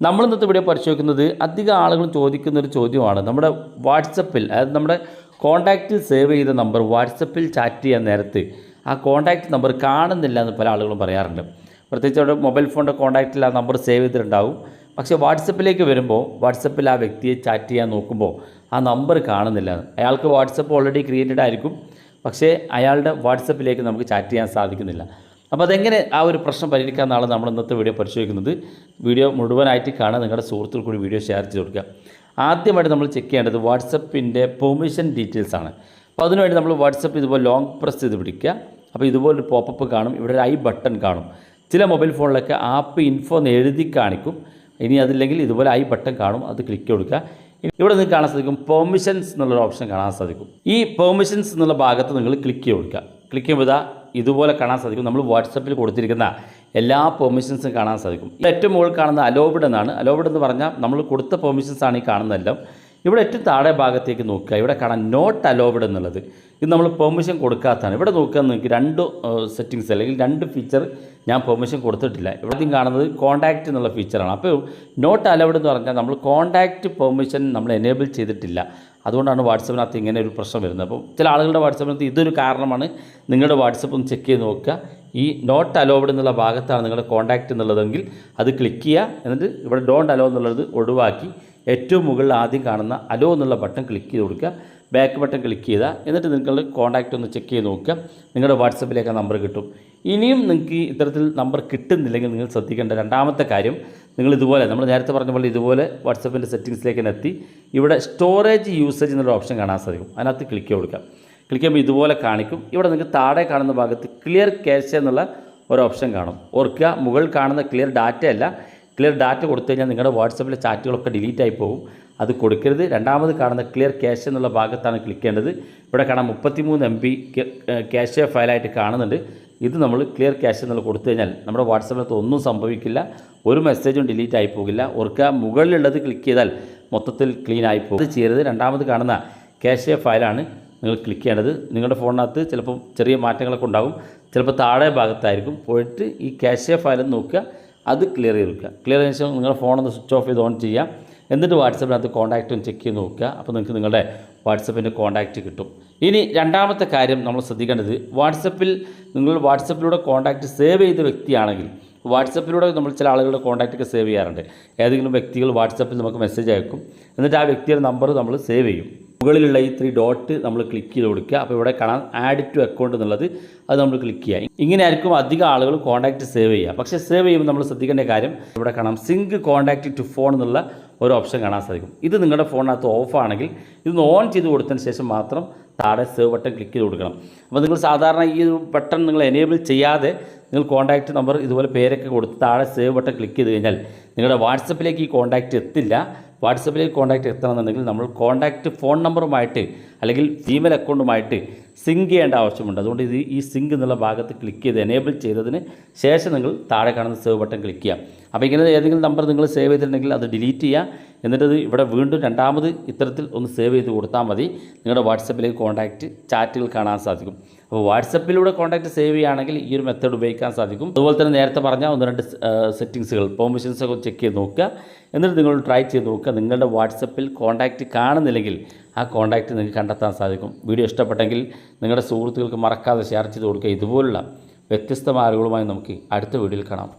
നമ്മൾ ഇന്നത്തെ വീഡിയോ പരിശോധിക്കുന്നത് അധികം ആളുകളും ചോദിക്കുന്ന ഒരു ചോദ്യമാണ്. നമ്മുടെ വാട്സപ്പിൽ, അതായത് നമ്മുടെ കോൺടാക്റ്റിൽ സേവ് ചെയ്ത നമ്പർ വാട്സപ്പിൽ ചാറ്റ് ചെയ്യാൻ നേരത്ത് ആ കോൺടാക്റ്റ് നമ്പർ കാണുന്നില്ല എന്ന് പല ആളുകളും പറയാറുണ്ട്. പ്രത്യേകിച്ച് അവിടെ മൊബൈൽ ഫോണിൻ്റെ കോൺടാക്റ്റിൽ ആ നമ്പർ സേവ് ചെയ്തിട്ടുണ്ടാവും. പക്ഷേ വാട്സപ്പിലേക്ക് വരുമ്പോൾ വാട്സപ്പിൽ ആ വ്യക്തിയെ ചാറ്റ് ചെയ്യാൻ നോക്കുമ്പോൾ ആ നമ്പർ കാണുന്നില്ല. അയാൾക്ക് വാട്സപ്പ് ഓൾറെഡി ക്രിയേറ്റഡ് ആയിരിക്കും, പക്ഷേ അയാളുടെ വാട്സപ്പിലേക്ക് നമുക്ക് ചാറ്റ് ചെയ്യാൻ സാധിക്കുന്നില്ല. അപ്പോൾ അതെങ്ങനെ ആ ഒരു പ്രശ്നം പരിഹരിക്കാമെന്നാണ് നമ്മൾ ഇന്നത്തെ വീഡിയോ പരിശോധിക്കുന്നത്. വീഡിയോ മുഴുവനായിട്ട് കാണാൻ നിങ്ങളുടെ സുഹൃത്തുക്കൾ കൂടി വീഡിയോ ഷെയർ ചെയ്ത് കൊടുക്കുക. ആദ്യമായിട്ട് നമ്മൾ ചെക്ക് ചെയ്യേണ്ടത് വാട്സപ്പിൻ്റെ പെർമിഷൻ ഡീറ്റെയിൽസ് ആണ്. അപ്പോൾ അതിനുവേണ്ടി നമ്മൾ വാട്സപ്പ് ഇതുപോലെ ലോങ് പ്രസ് ചെയ്ത് പിടിക്കുക. അപ്പോൾ ഇതുപോലൊരു പോപ്പപ്പ് കാണും, ഇവിടെ ഒരു ഐ ബട്ടൺ കാണും. ചില മൊബൈൽ ഫോണിലൊക്കെ ആപ്പ് ഇൻഫോ എന്ന് എഴുതി കാണിക്കും. ഇനി അതില്ലെങ്കിൽ ഇതുപോലെ ഐ ബട്ടൺ കാണും, അത് ക്ലിക്ക് കൊടുക്കുക. ഇവിടെ നിങ്ങൾക്ക് കാണാൻ സാധിക്കും പെർമിഷൻസ് എന്നുള്ളൊരു ഓപ്ഷൻ കാണാൻ സാധിക്കും. ഈ പെർമിഷൻസ് എന്നുള്ള ഭാഗത്ത് നിങ്ങൾ ക്ലിക്ക് ചെയ്ത് കൊടുക്കുക. ക്ലിക്ക് ചെയ്യുമ്പോൾ ഇതുപോലെ കാണാൻ സാധിക്കും നമ്മൾ വാട്സപ്പിൽ കൊടുത്തിരിക്കുന്ന എല്ലാ പെർമിഷൻസും കാണാൻ സാധിക്കും. ഏറ്റവും മുകളിൽ കാണുന്ന അലോവ്ഡ് എന്നാണ്. അലോവ്ഡ് എന്ന് പറഞ്ഞാൽ നമ്മൾ കൊടുത്ത പെർമിഷൻസാണ് ഈ കാണുന്നതെല്ലാം. ഇവിടെ ഏറ്റവും താഴെ ഭാഗത്തേക്ക് നോക്കുക, ഇവിടെ കാണാൻ നോട്ട് അലോവ്ഡ് എന്നുള്ളത്. ഇത് നമ്മൾ പെർമിഷൻ കൊടുക്കാത്തതാണ്. ഇവിടെ നോക്കുക, നിങ്ങൾക്ക് രണ്ട് സെറ്റിങ്സ് അല്ലെങ്കിൽ രണ്ട് ഫീച്ചർ ഞാൻ പെർമിഷൻ കൊടുത്തിട്ടില്ല. ഇവിടെയും കാണുന്നത് കോൺടാക്റ്റ് എന്നുള്ള ഫീച്ചറാണ്. അപ്പോൾ നോട്ട് അലൗഡ് എന്ന് പറഞ്ഞാൽ നമ്മൾ കോൺടാക്റ്റ് പെർമിഷൻ നമ്മൾ എനേബിൾ ചെയ്തിട്ടില്ല. അതുകൊണ്ടാണ് വാട്സപ്പിനകത്ത് ഇങ്ങനെ ഒരു പ്രശ്നം വരുന്നത്. അപ്പോൾ ചില ആളുകളുടെ വാട്സപ്പിനകത്ത് ഇതൊരു കാരണമാണ്. നിങ്ങളുടെ വാട്സപ്പ് ഒന്ന് ചെക്ക് ചെയ്ത് നോക്കുക. ഈ നോട്ട് അലൗഡ് എന്നുള്ള ഭാഗത്താണ് നിങ്ങളുടെ കോൺടാക്റ്റ് എന്നുള്ളതെങ്കിൽ അത് ക്ലിക്ക് ചെയ്യുക. എന്നിട്ട് ഇവിടെ ഡോണ്ട് അലോ എന്നുള്ളത് ഒഴിവാക്കി ഏറ്റവും മുകളിൽ ആദ്യം കാണുന്ന അലോ എന്നുള്ള ബട്ടൺ ക്ലിക്ക് ചെയ്ത് കൊടുക്കുക. ബാക്ക് ബട്ടൺ ക്ലിക്ക് ചെയ്താൽ എന്നിട്ട് നിങ്ങളുടെ കോൺടാക്റ്റ് ഒന്ന് ചെക്ക് ചെയ്ത് നോക്കുക. നിങ്ങളുടെ വാട്സപ്പിലേക്ക് ആ നമ്പർ കിട്ടും. ഇനിയും നിങ്ങൾക്ക് ഇത്തരത്തിൽ നമ്പർ കിട്ടുന്നില്ലെങ്കിൽ നിങ്ങൾ ശ്രദ്ധിക്കേണ്ട രണ്ടാമത്തെ കാര്യം, നിങ്ങൾ ഇതുപോലെ നമ്മൾ നേരത്തെ പറഞ്ഞ പോലെ ഇതുപോലെ വാട്സപ്പിൻ്റെ സെറ്റിങ്സിലേക്ക് എത്തി ഇവിടെ സ്റ്റോറേജ് യൂസേജ് എന്നുള്ള ഓപ്ഷൻ കാണാൻ സാധിക്കും. അതിനകത്ത് ക്ലിക്ക് ചെയ്ത് കൊടുക്കുക. ക്ലിക്ക് ചെയ്യുമ്പോൾ ഇതുപോലെ കാണിക്കും. ഇവിടെ നിങ്ങൾക്ക് താഴെ കാണുന്ന ഭാഗത്ത് ക്ലിയർ ക്യാഷ് എന്നുള്ള ഒരു ഓപ്ഷൻ കാണും. ഓർക്കുക, മുകളിൽ കാണുന്ന ക്ലിയർ ഡാറ്റ അല്ല. ക്ലിയർ ഡാറ്റ കൊടുത്തു കഴിഞ്ഞാൽ നിങ്ങളുടെ വാട്സപ്പിലെ ചാറ്റുകളൊക്കെ ഡിലീറ്റ് ആയി പോകും. അത് കൊടുക്കരുത്. രണ്ടാമത് കാണുന്ന ക്ലിയർ ക്യാഷ് എന്നുള്ള ഭാഗത്താണ് ക്ലിക്ക് ചെയ്യേണ്ടത്. ഇവിടെ കാണാൻ 33 MB ക്യാഷ് ഫയലായിട്ട് കാണുന്നുണ്ട്. ഇത് നമ്മൾ ക്ലിയർ ക്യാഷ് എന്നുള്ള കൊടുത്തു കഴിഞ്ഞാൽ നമ്മുടെ വാട്സപ്പിനകത്ത് ഒന്നും സംഭവിക്കില്ല, ഒരു മെസ്സേജും ഡിലീറ്റ് ആയി പോകില്ല. ഓർക്കുക, മുകളിലുള്ളത് ക്ലിക്ക് ചെയ്താൽ മൊത്തത്തിൽ ക്ലീൻ ആയി പോകും. അത് ചെയ്യരുത്. രണ്ടാമത് കാണുന്ന ക്യാഷ് ഫയലാണ് നിങ്ങൾ ക്ലിക്ക് ചെയ്യേണ്ടത്. നിങ്ങളുടെ ഫോണിനകത്ത് ചിലപ്പോൾ ചെറിയ മാറ്റങ്ങളൊക്കെ ഉണ്ടാകും, ചിലപ്പോൾ താഴെ ഭാഗത്തായിരിക്കും. പോയിട്ട് ഈ ക്യാഷ് ഫയൽ നോക്കുക, അത് ക്ലിയർ ചെയ്ത് വെക്കുക. ക്ലിയർ ചെയ്ത ശേഷം നിങ്ങളുടെ ഫോണൊന്ന് സ്വിച്ച് ഓഫ് ചെയ്ത് ഓൺ ചെയ്യുക. എന്നിട്ട് വാട്സപ്പിനകത്ത് കോൺടാക്റ്റും ചെക്ക് ചെയ്ത് നോക്കുക. അപ്പോൾ നിങ്ങൾക്ക് നിങ്ങളുടെ വാട്സപ്പിൻ്റെ കോൺടാക്റ്റ് കിട്ടും. ഇനി രണ്ടാമത്തെ കാര്യം നമ്മൾ ശ്രദ്ധിക്കേണ്ടത്, നിങ്ങൾ വാട്സപ്പിലൂടെ കോൺടാക്റ്റ് സേവ് ചെയ്ത വ്യക്തിയാണെങ്കിൽ, വാട്സപ്പിലൂടെ നമ്മൾ ചില ആളുകളുടെ കോൺടാക്റ്റൊക്കെ സേവ് ചെയ്യാറുണ്ട്. ഏതെങ്കിലും വ്യക്തികൾ വാട്സപ്പിൽ നമുക്ക് മെസ്സേജ് അയക്കും, എന്നിട്ട് ആ വ്യക്തിയുടെ നമ്പർ നമ്മൾ സേവ് ചെയ്യും. മുകളിലുള്ള ഈ 3 ഡോട്ട് നമ്മൾ ക്ലിക്ക് ചെയ്ത് കൊടുക്കുക. അപ്പോൾ ഇവിടെ കാണാൻ ആഡ് ടു അക്കൗണ്ട് എന്നുള്ളത്, അത് നമ്മൾ ക്ലിക്ക് ചെയ്യുക. ഇങ്ങനെ ആയിരിക്കും അധികം ആളുകൾ കോൺടാക്റ്റ് സേവ് ചെയ്യുക. പക്ഷേ സേവ് ചെയ്യുമ്പോൾ നമ്മൾ ശ്രദ്ധിക്കേണ്ട കാര്യം, ഇവിടെ കാണാം സിങ്ക് കോൺടാക്റ്റ് ടു ഫോൺ എന്നുള്ള ഒരു ഓപ്ഷൻ കാണാൻ സാധിക്കും. ഇത് നിങ്ങളുടെ ഫോണിനകത്ത് ഓഫ് ആണെങ്കിൽ ഇതൊന്ന് ഓൺ ചെയ്ത് കൊടുത്തതിന് ശേഷം മാത്രം താഴെ സേവ് ബട്ടൺ ക്ലിക്ക് ചെയ്ത് കൊടുക്കണം. അപ്പോൾ നിങ്ങൾ സാധാരണ ഈ ബട്ടൺ നിങ്ങൾ എനേബിൾ ചെയ്യാതെ നിങ്ങൾ കോൺടാക്റ്റ് നമ്പർ ഇതുപോലെ പേരൊക്കെ കൊടുത്ത് താഴെ സേവ് ബട്ടൺ ക്ലിക്ക് ചെയ്ത് കഴിഞ്ഞാൽ നിങ്ങളുടെ വാട്സപ്പിലേക്ക് ഈ കോൺടാക്റ്റ് എത്തില്ല. വാട്സപ്പിലേക്ക് കോൺടാക്റ്റ് എത്തണമെന്നുണ്ടെങ്കിൽ നമ്മൾ കോൺടാക്റ്റ് ഫോൺ നമ്പറുമായിട്ട് അല്ലെങ്കിൽ ജിമെയിൽ അക്കൗണ്ടുമായിട്ട് സിങ്ക് ചെയ്യേണ്ട ആവശ്യമുണ്ട്. അതുകൊണ്ട് ഈ സിങ്ക് എന്നുള്ള ഭാഗത്ത് ക്ലിക്ക് ചെയ്ത് എനേബിൾ ചെയ്തതിന് ശേഷം നിങ്ങൾ താഴെ കാണുന്ന സേവ് ബട്ടൺ ക്ലിക്ക് ചെയ്യാം. അപ്പോൾ ഇങ്ങനെ ഏതെങ്കിലും നമ്പർ നിങ്ങൾ സേവ് ചെയ്തിട്ടുണ്ടെങ്കിൽ അത് ഡിലീറ്റ് ചെയ്യുക. എന്നിട്ടത് ഇവിടെ വീണ്ടും രണ്ടാമത് ഇത്തരത്തിൽ ഒന്ന് സേവ് ചെയ്ത് കൊടുത്താൽ മതി. നിങ്ങളുടെ വാട്സപ്പിലേക്ക് കോൺടാക്റ്റ് ചാറ്റുകൾ കാണാൻ സാധിക്കും. അപ്പോൾ വാട്സപ്പിലൂടെ കോൺടാക്റ്റ് സേവ് ചെയ്യുകയാണെങ്കിൽ ഈ ഒരു മെത്തേഡ് ഉപയോഗിക്കാൻ സാധിക്കും. അതുപോലെ തന്നെ നേരത്തെ പറഞ്ഞ 1-2 സെറ്റിങ്സുകൾ പെർമിഷൻസൊക്കെ ചെക്ക് ചെയ്ത് നോക്കുക. എന്നിട്ട് നിങ്ങൾ ട്രൈ ചെയ്ത് നോക്കുക. നിങ്ങളുടെ വാട്സപ്പിൽ കോൺടാക്റ്റ് കാണുന്നില്ലെങ്കിൽ ആ കോൺടാക്റ്റ് നിങ്ങൾക്ക് കണ്ടെത്താൻ സാധിക്കും. വീഡിയോ ഇഷ്ടപ്പെട്ടെങ്കിൽ നിങ്ങളുടെ സുഹൃത്തുക്കൾക്ക് മറക്കാതെ ഷെയർ ചെയ്ത് കൊടുക്കുക. ഇതുപോലുള്ള വ്യത്യസ്തമായ അറിവുകളുമായി നമുക്ക് അടുത്ത വീഡിയോയിൽ കാണാം.